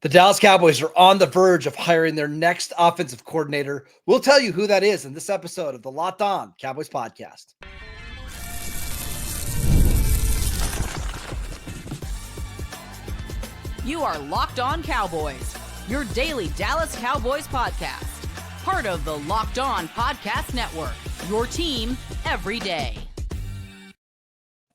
The Dallas Cowboys are on the verge of hiring their next offensive coordinator. We'll tell you who that is in this episode of the Locked On Cowboys podcast. You are Locked On Cowboys, your daily Dallas Cowboys podcast. Part of the Locked On Podcast Network, your team every day.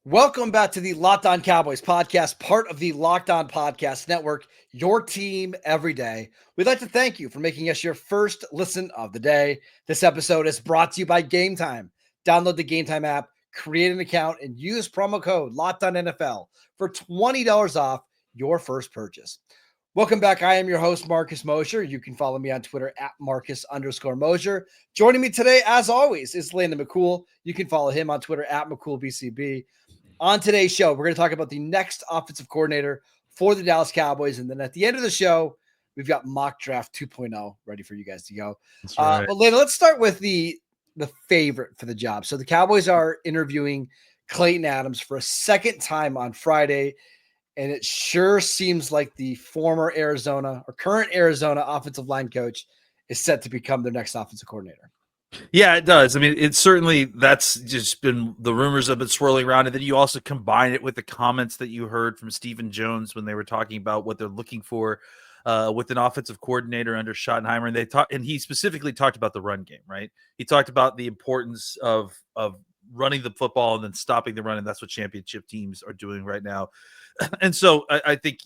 Welcome back to the Locked On Cowboys podcast, part of the Locked On Podcast Network, your team every day. We'd like to thank you for making us your first listen of the day. This episode is brought to you by Gametime. Download the Gametime app, create an account, and use promo code LOCKEDONNFL for $20 off your first purchase. Welcome back. I am your host, Marcus Mosher. You can follow me on Twitter at Marcus_Mosher. Joining me today, as always, is Landon McCool. You can follow him on Twitter at McCoolBCB. On today's show, we're going to talk about the next offensive coordinator for the Dallas Cowboys. And then at the end of the show, we've got mock draft 2.0 ready for you guys to go. That's right. But Landon, let's start with the favorite for the job. So the Cowboys are interviewing Klayton Adams for a second time on Friday. And it sure seems like the former Arizona or current Arizona offensive line coach is set to become their next offensive coordinator. Yeah, it does. I mean, it's certainly that's just been the rumors have been swirling around. And then you also combine it with the comments that you heard from Stephen Jones when they were talking about what they're looking for with an offensive coordinator under Schottenheimer. And he specifically talked about the run game, right? He talked about the importance of running the football and then stopping the run. And that's what championship teams are doing right now. And so I think,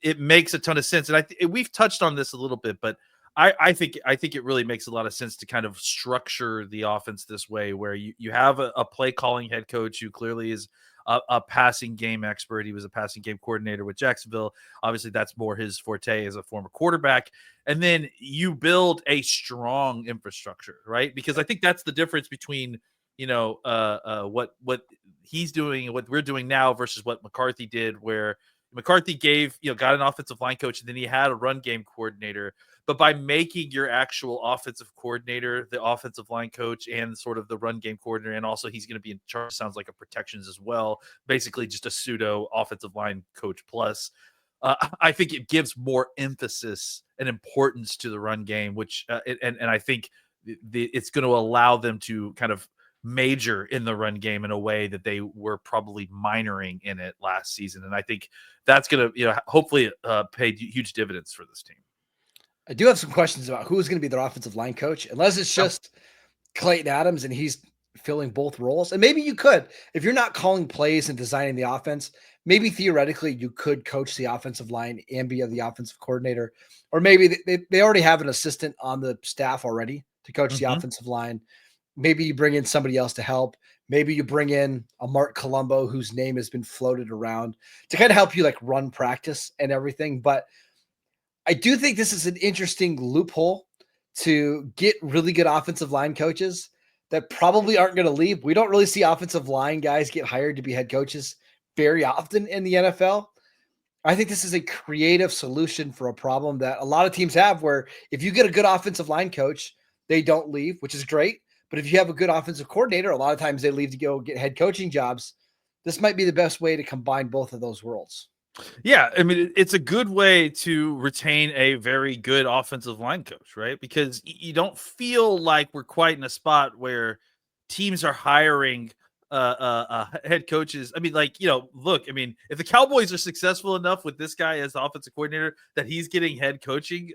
it makes a ton of sense. And we've touched on this a little bit, but I think it really makes a lot of sense to kind of structure the offense this way, where you have a play calling head coach who clearly is a passing game expert. He was a passing game coordinator with Jacksonville. Obviously, that's more his forte as a former quarterback. And then you build a strong infrastructure, right? Because I think that's the difference between what he's doing and what we're doing now versus what McCarthy did, where McCarthy got an offensive line coach and then he had a run game coordinator. But by making your actual offensive coordinator the offensive line coach and sort of the run game coordinator, and also he's going to be in charge, sounds like, a protections as well, basically just a pseudo offensive line coach plus, I think it gives more emphasis and importance to the run game, which and I think it's going to allow them to kind of major in the run game in a way that they were probably minoring in it last season. And I think that's going to, hopefully pay huge dividends for this team. I do have some questions about who's going to be their offensive line coach, unless it's just Klayton Adams and he's filling both roles. And maybe you could, if you're not calling plays and designing the offense, maybe theoretically you could coach the offensive line and be the offensive coordinator. Or maybe they already have an assistant on the staff already to coach the offensive line. Maybe you bring in somebody else to help. Maybe you bring in a Mark Colombo whose name has been floated around to kind of help you run practice and everything. But I do think this is an interesting loophole to get really good offensive line coaches that probably aren't going to leave. We don't really see offensive line guys get hired to be head coaches very often in the NFL. I think this is a creative solution for a problem that a lot of teams have, where if you get a good offensive line coach, they don't leave, which is great. But if you have a good offensive coordinator, a lot of times they leave to go get head coaching jobs. This might be the best way to combine both of those worlds. Yeah, I mean, it's a good way to retain a very good offensive line coach, right? Because you don't feel like we're quite in a spot where teams are hiring head coaches. I mean, look, if the Cowboys are successful enough with this guy as the offensive coordinator that he's getting head coaching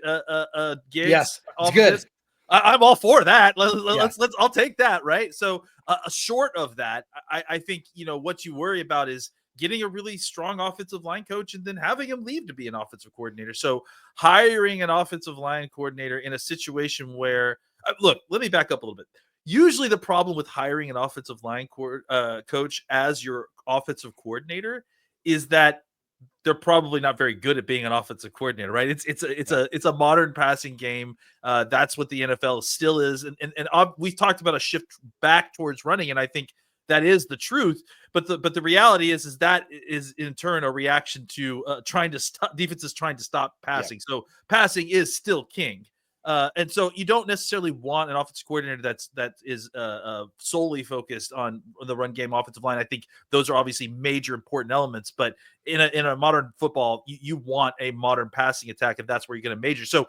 gigs, yes, it's good. I'm all for that. I'll take that, right? So, short of that, I think what you worry about is getting a really strong offensive line coach and then having him leave to be an offensive coordinator. So hiring an offensive line coordinator in a situation where, look, let me back up a little bit. Usually the problem with hiring an offensive line coach as your offensive coordinator is that they're probably not very good at being an offensive coordinator, right? It's a modern passing game. That's what the NFL still is. And we've talked about a shift back towards running. And I think that is the truth, but the reality is that is in turn a reaction to trying to stop defenses trying to stop passing. Yeah. So passing is still king. And so you don't necessarily want an offensive coordinator that is solely focused on the run game, offensive line. I think those are obviously major important elements, but in a modern football, you want a modern passing attack if that's where you're going to major. So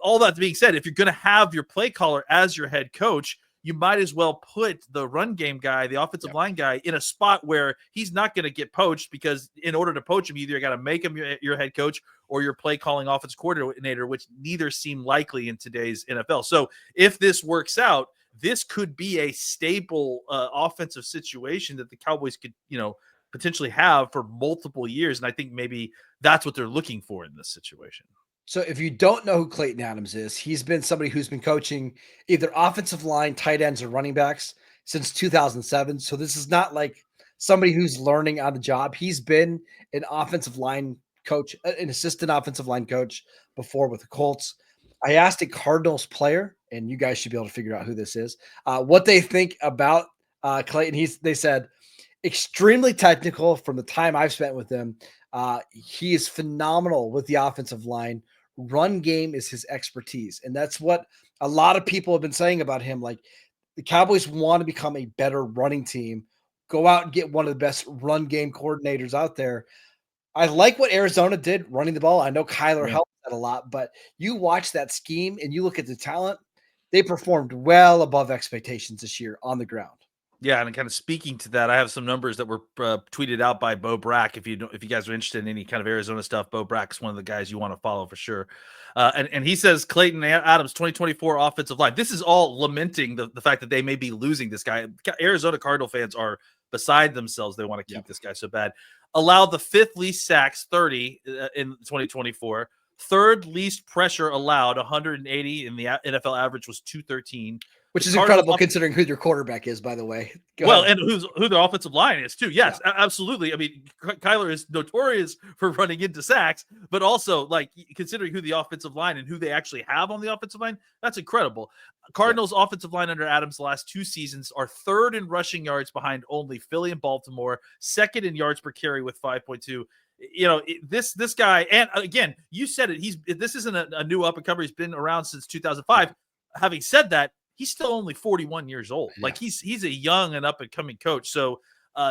all that being said, if you're going to have your play caller as your head coach, you might as well put the run game guy, the offensive line guy, in a spot where he's not going to get poached, because in order to poach him, you either got to make him your head coach or your play calling offensive coordinator, which neither seem likely in today's NFL. So if this works out, this could be a stable offensive situation that the Cowboys could, potentially have for multiple years. And I think maybe that's what they're looking for in this situation. So if you don't know who Klayton Adams is, he's been somebody who's been coaching either offensive line, tight ends, or running backs since 2007. So this is not like somebody who's learning on the job. He's been an offensive line coach, an assistant offensive line coach before with the Colts. I asked a Cardinals player, and you guys should be able to figure out who this is, what they think about Klayton. They said, extremely technical from the time I've spent with him. He is phenomenal with the offensive line. Run game is his expertise. And that's what a lot of people have been saying about him. Like, the Cowboys want to become a better running team. Go out and get one of the best run game coordinators out there. I like what Arizona did running the ball. I know Kyler helped that a lot, but you watch that scheme and you look at the talent, they performed well above expectations this year on the ground. Yeah, and kind of speaking to that, I have some numbers that were tweeted out by Bo Brack. If you guys are interested in any kind of Arizona stuff, Bo Brack is one of the guys you want to follow for sure. And he says Clayton Adams 2024 offensive line. This is all lamenting the fact that they may be losing this guy. Arizona Cardinal fans are beside themselves. They want to keep this guy so bad. Allowed the 5th least sacks, 30 in 2024. 3rd least pressure allowed, 180, and the NFL average was 213. Which is incredible considering who your quarterback is, by the way. And who the offensive line is, too. Yes, absolutely. I mean, Kyler is notorious for running into sacks, but also, like, considering who the offensive line and who they actually have on the offensive line, that's incredible. Cardinals' offensive line under Adams the last 2 seasons are 3rd in rushing yards behind only Philly and Baltimore, 2nd in yards per carry with 5.2. This guy, and again, you said it, this isn't a new up-and-comer. He's been around since 2005. Having said that, he's still only 41 years old. Like, he's a young and up-and-coming coach. So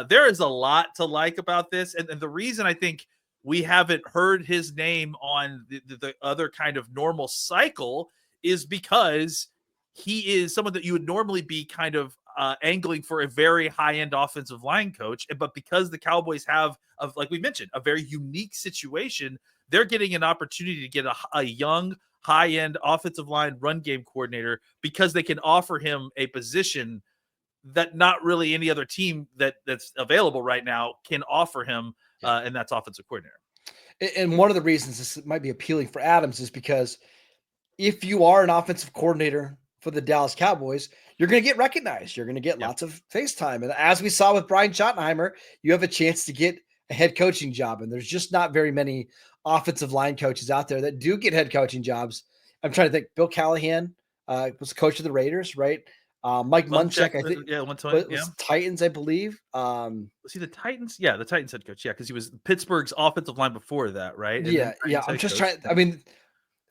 there is a lot to like about this. And the reason I think we haven't heard his name on the other kind of normal cycle is because he is someone that you would normally be kind of angling for a very high-end offensive line coach. But because the Cowboys have, like we mentioned, a very unique situation, they're getting an opportunity to get a young, high-end offensive line run game coordinator because they can offer him a position that not really any other team that's available right now can offer him, and that's offensive coordinator. And one of the reasons this might be appealing for Adams is because if you are an offensive coordinator for the Dallas Cowboys, you're going to get recognized. You're going to get lots of face time. And as we saw with Brian Schottenheimer, you have a chance to get a head coaching job. And there's just not very many offensive line coaches out there that do get head coaching jobs. I'm trying to think. Bill Callahan was the coach of the Raiders, right? Mike Munchak, I think, was Titans, I believe. Was he the Titans? Yeah, the Titans head coach. Yeah, because he was Pittsburgh's offensive line before that, right? And I'm just trying. I mean,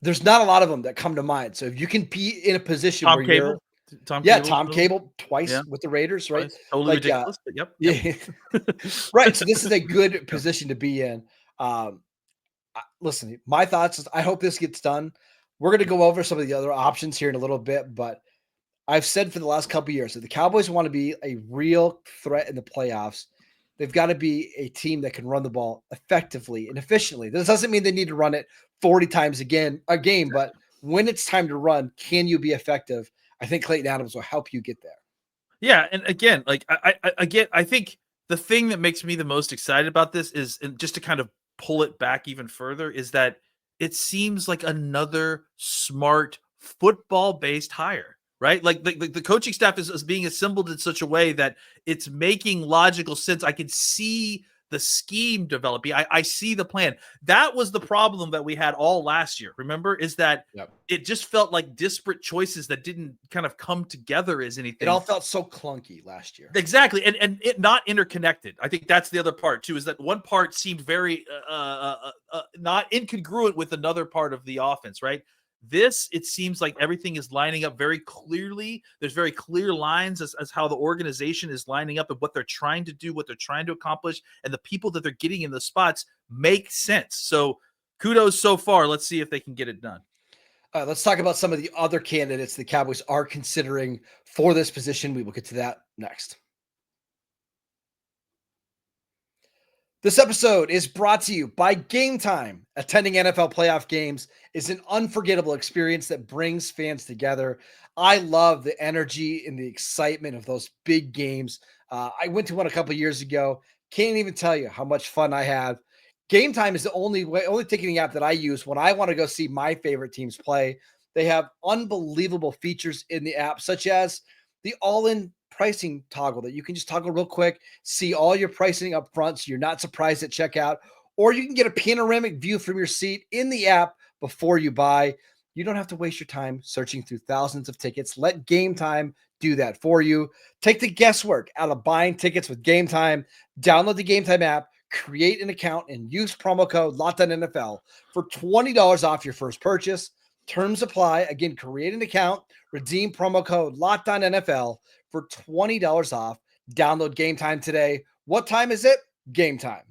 there's not a lot of them that come to mind. So if you can be in a position Tom where Cable. Tom Cable twice with the Raiders, right? Totally ridiculous. But yep. Right. So this is a good position to be in. Listen, my thoughts is I hope this gets done. We're going to go over some of the other options here in a little bit, but I've said for the last couple of years that the Cowboys want to be a real threat in the playoffs. They've got to be a team that can run the ball effectively and efficiently. This doesn't mean they need to run it 40 times a game, but when it's time to run, can you be effective? I think Clayton Adams will help you get there. Yeah, and again, like I think the thing that makes me the most excited about this is, and just to kind of pull it back even further, is that it seems like another smart football-based hire. Right? Like the coaching staff is being assembled in such a way that it's making logical sense. I can see the scheme developing. I see the plan. That was the problem that we had all last year. Remember, is that it just felt like disparate choices that didn't kind of come together as anything. It all felt so clunky last year. Exactly. And it not interconnected. I think that's the other part too, is that one part seemed very not incongruent with another part of the offense, right? This, it seems like everything is lining up very clearly. There's very clear lines as how the organization is lining up and what they're trying to do, what they're trying to accomplish, and the people that they're getting in the spots make sense. So kudos so far. Let's see if they can get it done. Let's talk about some of the other candidates the Cowboys are considering for this position. We will get to that next. This episode is brought to you by Gametime. Attending NFL playoff games is an unforgettable experience that brings fans together. I love the energy and the excitement of those big games. I went to one a couple years ago. Can't even tell you how much fun I had. Gametime is the only ticketing app that I use when I want to go see my favorite teams play. They have unbelievable features in the app, such as the all-in pricing toggle that you can just toggle real quick, see all your pricing up front so you're not surprised at checkout, or you can get a panoramic view from your seat in the app before you buy. You don't have to waste your time searching through thousands of tickets. Let Gametime do that for you. Take the guesswork out of buying tickets with Gametime. Download the Gametime app, create an account, and use promo code LOCKEDONNFL for $20 off your first purchase. Terms apply. Again, create an account, redeem promo code LOCKEDONNFL for $20 off. Download Gametime today. What time is it? Gametime.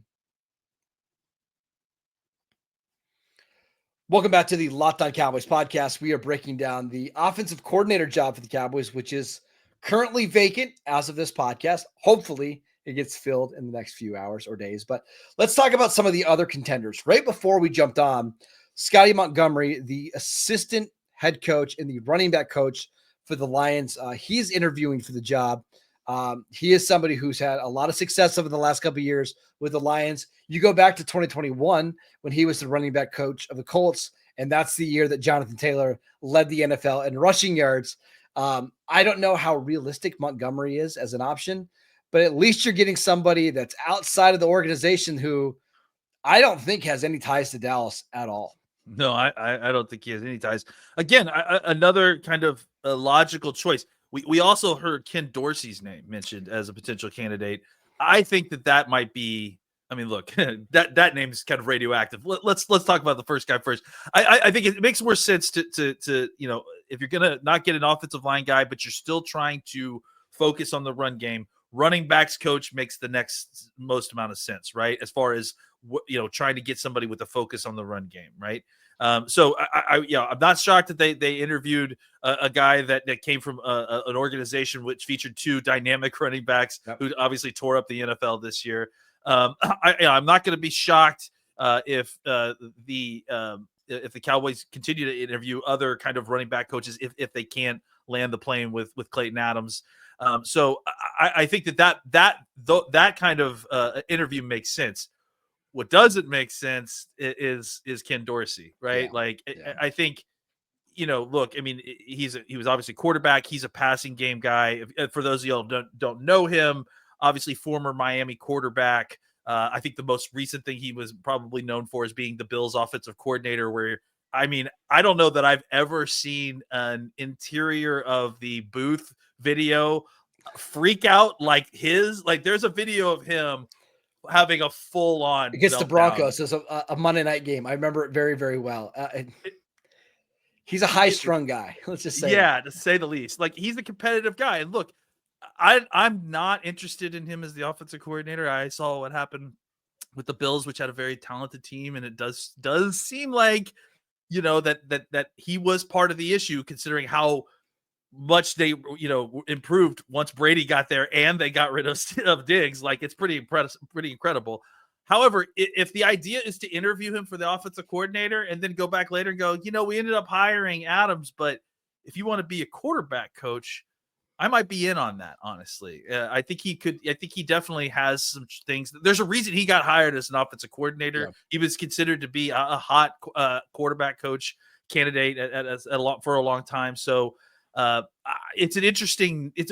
Welcome back to the Locked On Cowboys podcast. We are breaking down the offensive coordinator job for the Cowboys, which is currently vacant as of this podcast. Hopefully, it gets filled in the next few hours or days. But let's talk about some of the other contenders. Right before we jumped on, Scotty Montgomery, the assistant head coach and the running back coach for the Lions, he's interviewing for the job. He is somebody who's had a lot of success over the last couple of years with the Lions. You go back to 2021 when he was the running back coach of the Colts, and that's the year that Jonathan Taylor led the NFL in rushing yards. I don't know how realistic Montgomery is as an option, but at least you're getting somebody that's outside of the organization who I don't think has any ties to Dallas at all. No, I don't think he has any ties. Again, another kind of a logical choice. We also heard Ken Dorsey's name mentioned as a potential candidate. I think that might be. I mean, look, that name is kind of radioactive. Let's talk about the first guy first. I think it makes more sense to if you're gonna not get an offensive line guy, but you're still trying to focus on the run game. Running backs coach makes the next most amount of sense, right? As far as trying to get somebody with a focus on the run game, right? So I'm not shocked that they interviewed a guy that came from an organization which featured two dynamic running backs who obviously tore up the NFL this year. I'm not going to be shocked if the Cowboys continue to interview other kind of running back coaches if they can't land the plane with Klayton Adams. So I think that kind of interview makes sense. What doesn't make sense is Ken Dorsey, right? I think, look, I mean, he was obviously quarterback. He's a passing game guy. For those of y'all who don't know him, obviously former Miami quarterback. I think the most recent thing he was probably known for is being the Bills offensive coordinator, where, I mean, I don't know that I've ever seen an interior of the booth video freak out like his. Like, there's a video of him having a full-on against the Broncos as a Monday night game. I remember it very, very well. He's a high-strung guy. Let's just say, to say the least. Like, he's a competitive guy. And look, I'm not interested in him as the offensive coordinator. I saw what happened with the Bills, which had a very talented team, and it does seem like that he was part of the issue, considering how much they improved once Brady got there and they got rid of Diggs. Like, it's pretty incredible. However, if the idea is to interview him for the offensive coordinator and then go back later and go, we ended up hiring Adams, but if you want to be a quarterback coach, I might be in on that, honestly. I think he could. I think he definitely has some things. There's a reason he got hired as an offensive coordinator. Yeah. He was considered to be a hot quarterback coach candidate for a long time. So it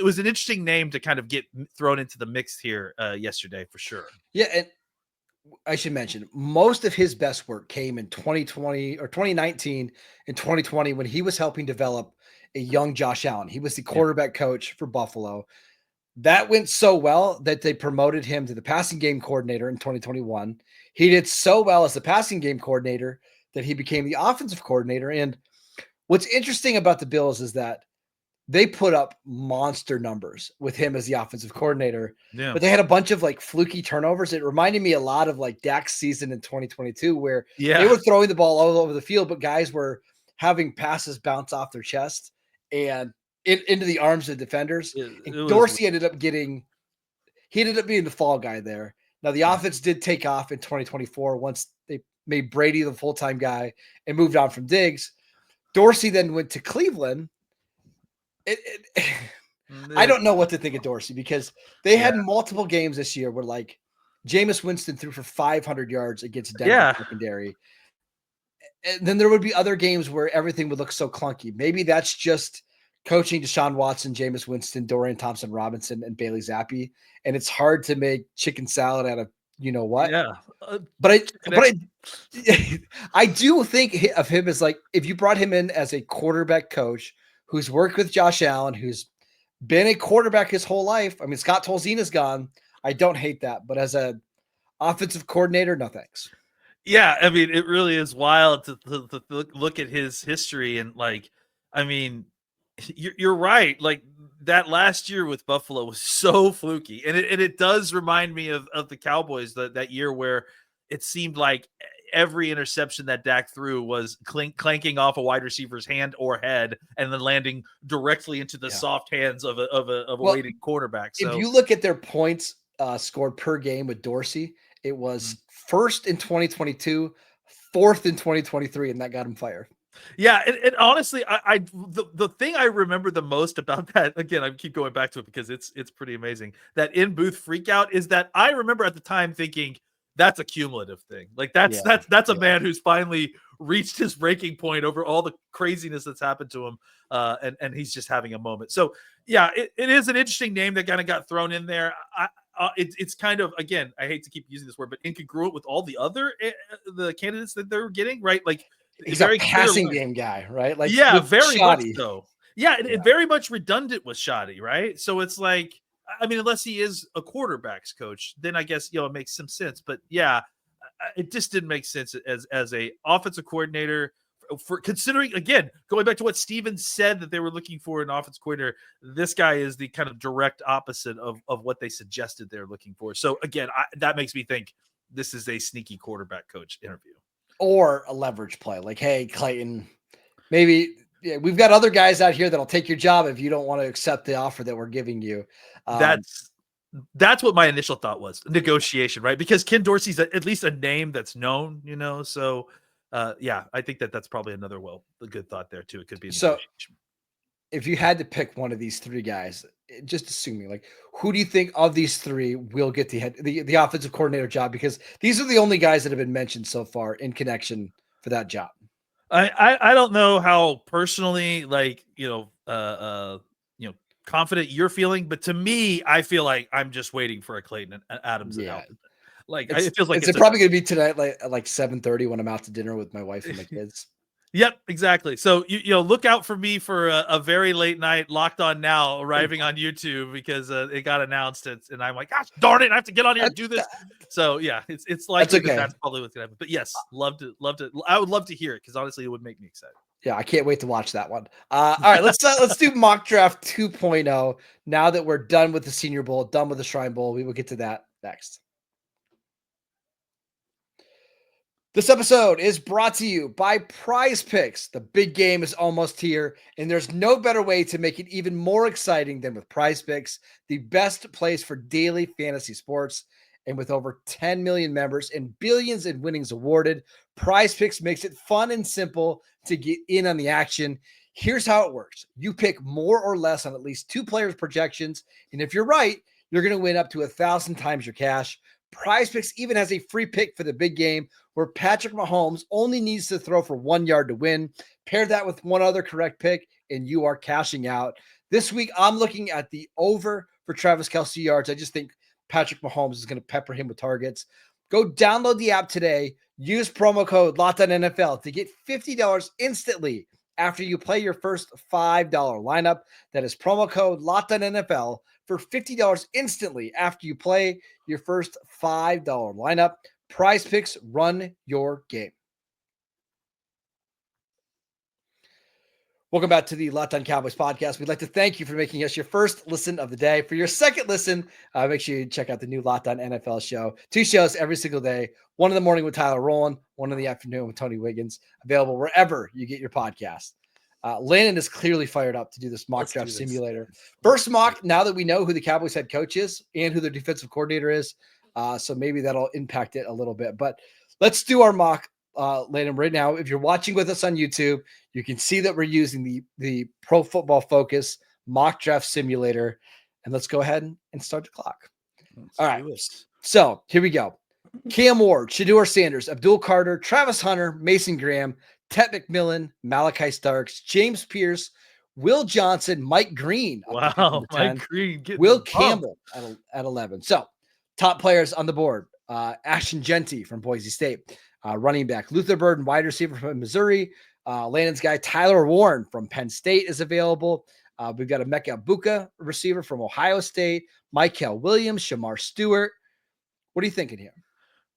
was an interesting name to kind of get thrown into the mix here yesterday, for sure. Yeah, and I should mention most of his best work came in 2020 or 2019 and 2020 when he was helping develop a young Josh Allen. He was the quarterback coach for Buffalo. That went so well that they promoted him to the passing game coordinator in 2021. He did so well as the passing game coordinator that he became the offensive coordinator. And What's interesting about the Bills is that they put up monster numbers with him as the offensive coordinator, Yeah. but they had a bunch of like fluky turnovers. It reminded me a lot of like Dak's season in 2022, where they were throwing the ball all over the field, but guys were having passes bounce off their chest and into the arms of defenders. And Dorsey ended up being the fall guy there. Now the offense did take off in 2024 once they made Brady the full-time guy and moved on from Diggs. Dorsey then went to Cleveland. I don't know what to think of Dorsey because they had multiple games this year where like Jameis Winston threw for 500 yards against Denver secondary. And then there would be other games where everything would look so clunky. Maybe that's just coaching Deshaun Watson, Jameis Winston, Dorian Thompson-Robinson, and Bailey Zappi. And it's hard to make chicken salad out of you know what. Yeah. I do think of him as like, if you brought him in as a quarterback coach who's worked with Josh Allen, who's been a quarterback his whole life. I mean, Scott Tolzien gone. I don't hate that, but as a offensive coordinator, no thanks. Yeah, I mean, it really is wild to look at his history and like, I mean, you're right. Like that last year with Buffalo was so fluky, and it does remind me of the Cowboys that year where it seemed like every interception that Dak threw was clanking off a wide receiver's hand or head, and then landing directly into the soft hands of a waiting quarterback. So if you look at their points scored per game with Dorsey, it was first in 2022, fourth in 2023, and that got him fired. Yeah, and honestly, the thing I remember the most about that, again, I keep going back to it because it's pretty amazing. That in booth freakout is that I remember at the time thinking that's a cumulative thing. Like that's a man who's finally reached his breaking point over all the craziness that's happened to him, and he's just having a moment. So yeah, it is an interesting name that kind of got thrown in there. It's kind of, again, I hate to keep using this word, but incongruent with all the other the candidates that they're getting, right? Like he's a passing game guy, right? Like very Shoddy. Much so. Yeah, it very much redundant with Shoddy, right? So it's like, I mean, unless he is a quarterback's coach, then I guess it makes some sense. But yeah, it just didn't make sense as a offensive coordinator. For considering, again, going back to what Steven said that they were looking for an offensive coordinator, this guy is the kind of direct opposite of what they suggested they're looking for. So again, that makes me think this is a sneaky quarterback coach interview. Or a leverage play. Like, hey, Clayton, maybe we've got other guys out here that'll take your job if you don't want to accept the offer that we're giving you. That's what my initial thought was, negotiation, right? Because Ken Dorsey's at least a name that's known, so yeah, I think that's probably another a good thought there too. It could be so. If you had to pick one of these three guys, just assuming, like, who do you think of these three will get the offensive coordinator job? Because these are the only guys that have been mentioned so far in connection for that job. I don't know how personally, like, confident you're feeling, but to me, I feel like I'm just waiting for a Clayton Adams announcement. Like it feels like it's probably going to be tonight, like 7:30 when I'm out to dinner with my wife and my kids. Yep, exactly. So you look out for me for a very late night Locked On Now arriving on YouTube because it got announced, and I'm like, gosh darn it, I have to get on here and do this. So yeah, it's likely that's probably what's gonna happen. But yes, love to. I would love to hear it because honestly, it would make me excited. Yeah, I can't wait to watch that one. All right, let's do mock draft 2.0. Now that we're done with the Senior Bowl, done with the Shrine Bowl, we will get to that next. This episode is brought to you by PrizePicks. The big game is almost here, and there's no better way to make it even more exciting than with PrizePicks, the best place for daily fantasy sports. And with over 10 million members and billions in winnings awarded, PrizePicks makes it fun and simple to get in on the action. Here's how it works. You pick more or less on at least two players' projections, and if you're right, you're going to win up to 1,000 times your cash. PrizePicks even has a free pick for the big game where Patrick Mahomes only needs to throw for 1 yard to win. Pair that with one other correct pick, and you are cashing out. This week, I'm looking at the over for Travis Kelce yards. I just think Patrick Mahomes is going to pepper him with targets. Go download the app today. Use promo code LOCKEDONNFL to get $50 instantly after you play your first $5 lineup. That is promo code LOCKEDONNFL for $50 instantly after you play your first $5 lineup. PrizePicks, run your game. Welcome back to the Locked On Cowboys podcast. We'd like to thank you for making us your first listen of the day. For your second listen, make sure you check out the new Locked On NFL show. 2 shows every single day. 1 in the morning with Tyler Rowland, 1 in the afternoon with Tony Wiggins. Available wherever you get your podcast. Landon is clearly fired up to do this mock draft simulator. First mock, now that we know who the Cowboys head coach is and who their defensive coordinator is. So maybe that'll impact it a little bit. But let's do our mock, Landon, right now. If you're watching with us on YouTube, you can see that we're using the Pro Football Focus mock draft simulator. And let's go ahead and start the clock. All right. So here we go. Cam Ward, Shedeur Sanders, Abdul Carter, Travis Hunter, Mason Graham, Ted McMillan, Malachi Starks, James Pierce, Will Johnson, Mike Green. Wow, Mike Green. Will Campbell at 11. So top players on the board. Ashton Jeanty from Boise State. Running back Luther Burden, wide receiver from Missouri. Landon's guy Tyler Warren from Penn State is available. We've got a Emeka Egbuka receiver from Ohio State. Michael Williams, Shamar Stewart. What are you thinking here?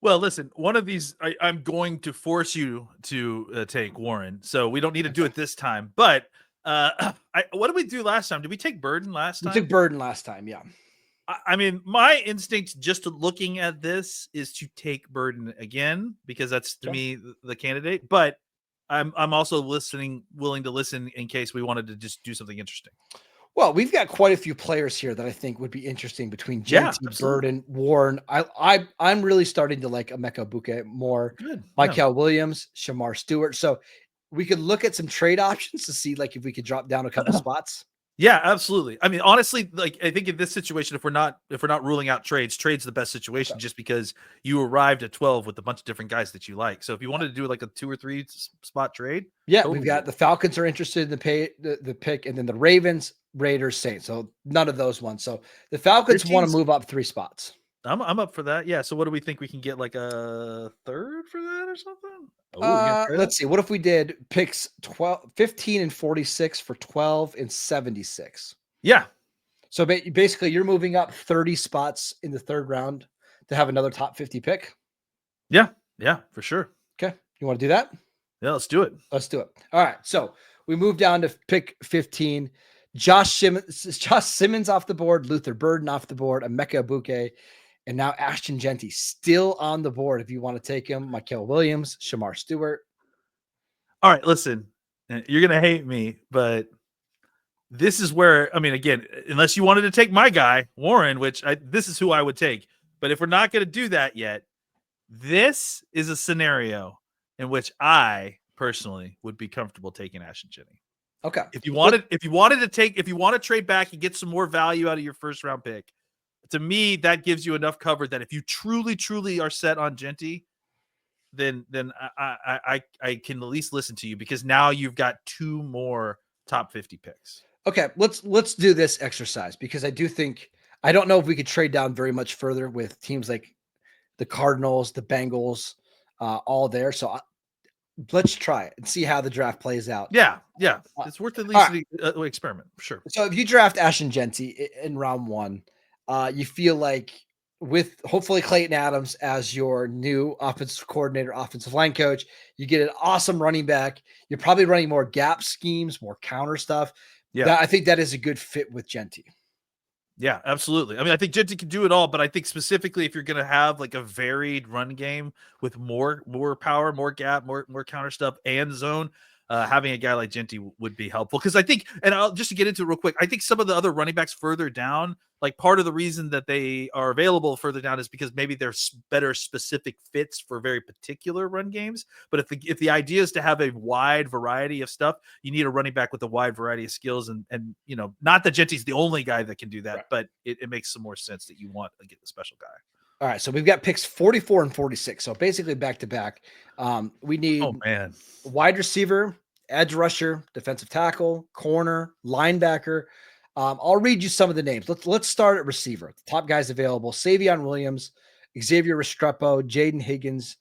Well, listen, one of these, I'm going to force you to take Warren. So we don't need to do it this time. But what did we do last time? Did we take Burden last time? We took Burden last time, yeah. I mean, my instinct just looking at this is to take Burden again, because that's to me the candidate. But I'm also willing to listen in case we wanted to just do something interesting. Well, we've got quite a few players here that I think would be interesting between Jeanty, Burden, Warren. I'm really starting to like Emeka Egbuka more. Good. Michael Williams, Shamar Stewart. So we could look at some trade options to see like if we could drop down a couple spots. Yeah, absolutely. I mean, honestly, like I think in this situation, if we're not ruling out trade's the best situation, just because you arrived at 12 with a bunch of different guys that you like. So if you wanted to do like a 2 or 3 spot trade, we've got the Falcons are interested in the pick, and then the Ravens, Raiders, Saints. So none of those ones. So the Falcons want to move up 3 spots. I'm up for that. Yeah. So what do we think we can get, like a third for that or something? Let's see. What if we did picks 15 and 46 for 12 and 76? Yeah. So basically you're moving up 30 spots in the 3rd round to have another top 50 pick. Yeah. Yeah, for sure. Okay. You want to do that? Yeah, let's do it. Let's do it. All right. So we move down to pick 15. Josh Simmons off the board, Luther Burden off the board, Emeka Egbuka, and now Ashton Jeanty still on the board. If you want to take him, Michael Williams, Shamar Stewart. All right, listen, you're going to hate me, but this is where, I mean, again, unless you wanted to take my guy, Warren, this is who I would take. But if we're not going to do that yet, this is a scenario in which I personally would be comfortable taking Ashton Jeanty. Okay. If you want to trade back and get some more value out of your 1st round pick, to me, that gives you enough cover that if you truly are set on Jeanty, then I can at least listen to you, because now you've got 2 more top 50 picks. Okay, let's do this exercise, because I don't know if we could trade down very much further with teams like the Cardinals, the Bengals, all there. So let's try it and see how the draft plays out. Yeah. It's worth at least the experiment, for sure. So if you draft Ashton Jeanty in round 1, you feel like with hopefully Klayton Adams as your new offensive coordinator, offensive line coach, you get an awesome running back. You're probably running more gap schemes, more counter stuff. Yeah, I think that is a good fit with Jeanty. Yeah, absolutely. I mean, I think Jeanty can do it all, but I think specifically if you're going to have like a varied run game with more power, more gap, more counter stuff, and zone, having a guy like Jeanty would be helpful. Because I think, and I'll just to get into it real quick, I think some of the other running backs further down, like part of the reason that they are available further down is because maybe they're better specific fits for very particular run games. But if the idea is to have a wide variety of stuff, you need a running back with a wide variety of skills. And you know, not that Jeanty's the only guy that can do that, right, but it makes some more sense that you want to get the special guy. All right, so we've got picks 44 and 46. So basically back to back. We need wide receiver, edge rusher, defensive tackle, corner, linebacker. I'll read you some of the names. Let's start at receiver. The top guys available: Savion Williams, Xavier Restrepo, Jaden Higgins,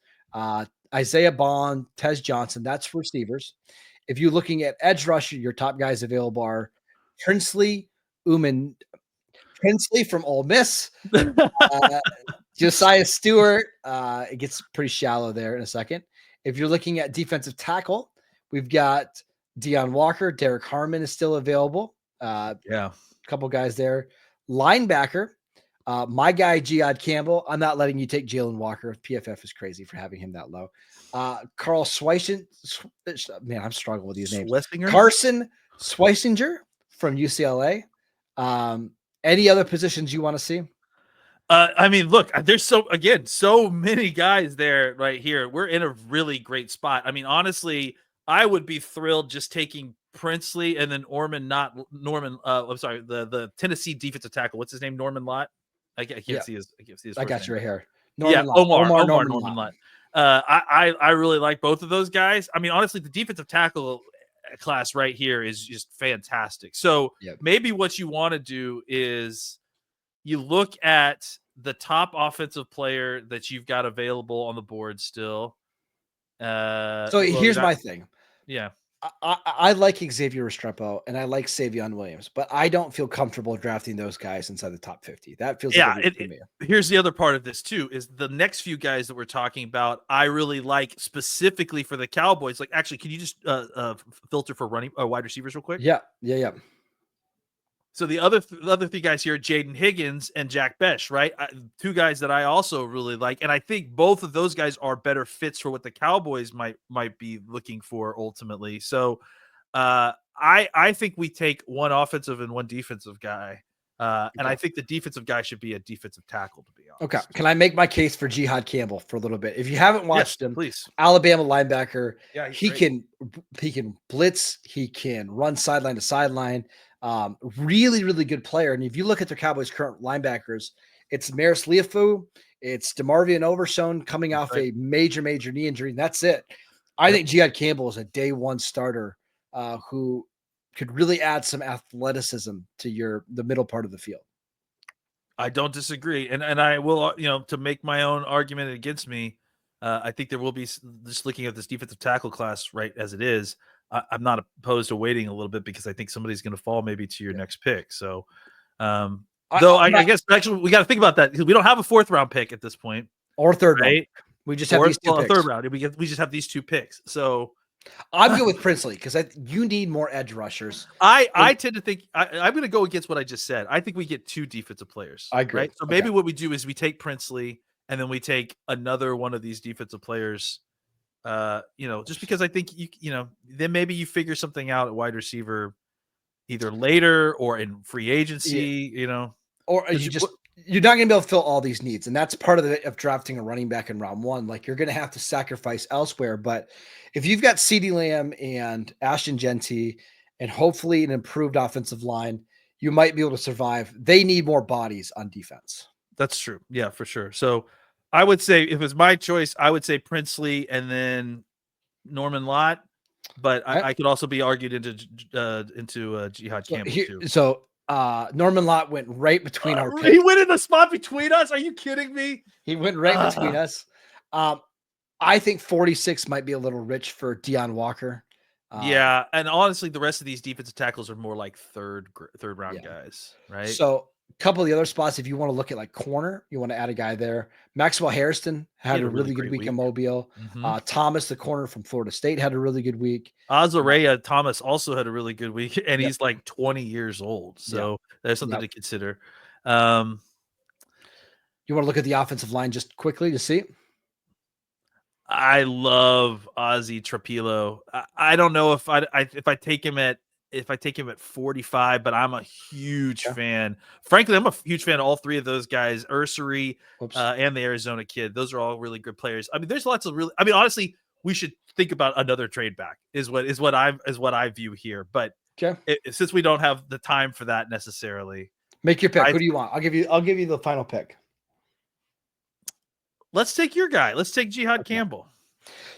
Isaiah Bond, Tez Johnson. That's for receivers. If you're looking at edge rusher, your top guys available are Princely from Ole Miss, Josiah Stewart. It gets pretty shallow there in a second. If you're looking at defensive tackle, we've got Deion Walker, Derek Harmon is still available. Yeah. Couple guys there. Linebacker, my guy Jihad Campbell. I'm not letting you take Jalen Walker. PFF is crazy for having him that low. Carl Schweisen, man, I'm struggling with these names. Carson Schweisinger from UCLA. Any other positions you want to see? I mean, look, there's so many guys there right here. We're in a really great spot. I mean, honestly, I would be thrilled just taking Princely and then Norman. I'm sorry, the Tennessee defensive tackle. What's his name? Norman Lott. I can't see his. I got you right here. Norman Lott. I really like both of those guys. I mean, honestly, the defensive tackle class right here is just fantastic. So maybe what you want to do is you look at the top offensive player that you've got available on the board still. Here's my thing. Yeah. I like Xavier Restrepo and I like Savion Williams, but I don't feel comfortable drafting those guys inside the top 50. That feels like me. Here's the other part of this too, is the next few guys that we're talking about, I really like specifically for the Cowboys. Like, actually, can you just filter for wide receivers real quick? Yeah. So the other three guys here, Jaden Higgins and Jack Besh, right? Two guys that I also really like, and I think both of those guys are better fits for what the Cowboys might be looking for ultimately. So I think we take one offensive and one defensive guy, and I think the defensive guy should be a defensive tackle, to be honest. Okay, can I make my case for Jihad Campbell for a little bit? If you haven't watched him, please. Alabama linebacker. Yeah, he can blitz. He can run sideline to sideline. Really, really good player. And if you look at the Cowboys' current linebackers, it's Maris Liafu, it's DeMarvion Overshown coming off a major knee injury, and that's it. I think Jihad Campbell is a day one starter who could really add some athleticism to the middle part of the field. I don't disagree, and I will, to make my own argument against me, I think there will be, just looking at this defensive tackle class right as it is, I'm not opposed to waiting a little bit because I think somebody's going to fall maybe to your next pick. So, I guess actually we got to think about that because we don't have a 4th round pick at this point or 3rd round. We just have these 2 picks. 3rd round. We just have these 2 picks. So I'm good with Princely because you need more edge rushers. I tend to think I'm going to go against what I just said. I think we get 2 defensive players. I agree. Right? So maybe what we do is we take Princely and then we take another one of these defensive players. Just because I think then maybe you figure something out at wide receiver either later or in free agency, or you're not going to be able to fill all these needs. And that's part of drafting a running back in round 1. Like, you're going to have to sacrifice elsewhere. But if you've got CeeDee Lamb and Ashton Jeanty and hopefully an improved offensive line, you might be able to survive. They need more bodies on defense. That's true. Yeah, for sure. So I would say if it was my choice, I would say Princely and then Norman Lott, but I could also be argued into Jihad Campbell too. So Norman Lott went right between our picks. He went in the spot between us. Are you kidding me? He went right between us. I think 46 might be a little rich for Deion Walker. Yeah, and honestly, the rest of these defensive tackles are more like third round guys, right? So a couple of the other spots, if you want to look at like corner, you want to add a guy there. Maxwell Harrison had a really good week in Mobile. Mm-hmm. Thomas, the corner from Florida State, had a really good week. Azarea Thomas also had a really good week, and he's like 20 years old. So there's something to consider. You want to look at the offensive line just quickly to see? I love Ozzy Trapilo. I don't know if I take him at 45, but I'm a huge fan. Frankly, I'm a huge fan of all 3 of those guys, Ursery and the Arizona kid. Those are all really good players. I mean, there's lots of honestly, we should think about another trade back is what I view here. But since we don't have the time for that necessarily, make your pick. Who do you want? I'll give you the final pick. Let's take your guy. Let's take Jihad Campbell.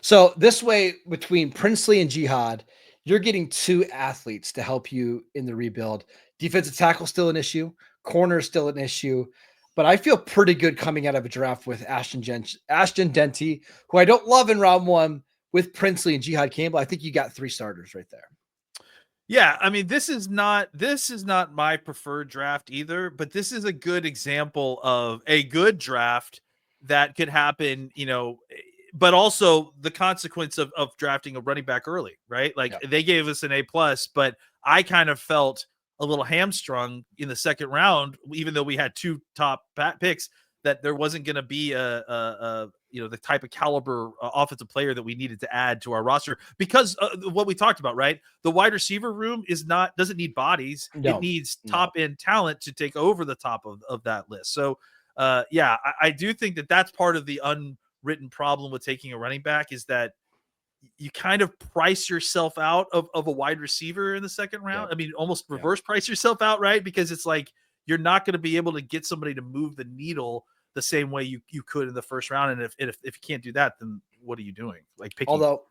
So this way, between Princely and Jihad, you're getting 2 athletes to help you in the rebuild. Defensive tackle still an issue. Corner still an issue. But I feel pretty good coming out of a draft with Ashton Jeanty, who I don't love in round 1, with Princely and Jihad Campbell. I think you got 3 starters right there. Yeah, I mean, this is not my preferred draft either, but this is a good example of a good draft that could happen, but also the consequence of drafting a running back early, right? Like they gave us an A+, but I kind of felt a little hamstrung in the second round, even though we had 2 top picks, that there wasn't going to be the type of caliber offensive player that we needed to add to our roster because what we talked about, right? The wide receiver room doesn't need bodies. It needs top end talent to take over the top of that list. So I do think that that's part of the unwritten problem with taking a running back is that you kind of price yourself out of a wide receiver in the second round. I mean, almost reverse price yourself out, right? Because it's like you're not going to be able to get somebody to move the needle the same way you could in the first round. And if you can't do that, then what are you doing? Like picking. Although,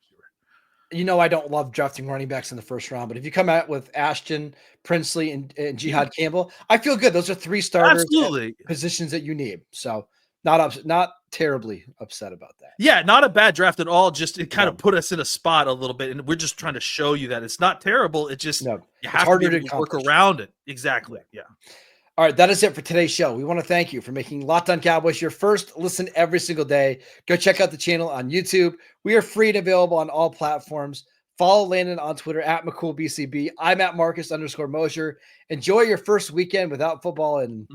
I don't love drafting running backs in the first round, but if you come out with Ashton, Princely, and Jihad Campbell, I feel good. Those are 3 starters, absolutely, positions that you need. So not terribly upset about that. Yeah, not a bad draft at all. Just it kind of put us in a spot a little bit, and we're just trying to show you that it's not terrible. It just you have to be able to work around it. Exactly. Yeah. All right, that is it for today's show. We want to thank you for making Locked On Cowboys your first listen every single day. Go check out the channel on YouTube. We are free and available on all platforms. Follow Landon on Twitter at McCoolBCB. I'm at Marcus_Mosher. Enjoy your first weekend without football in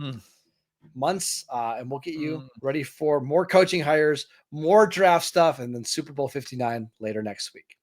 months, and we'll get you ready for more coaching hires, more draft stuff, and then Super Bowl 59 later next week.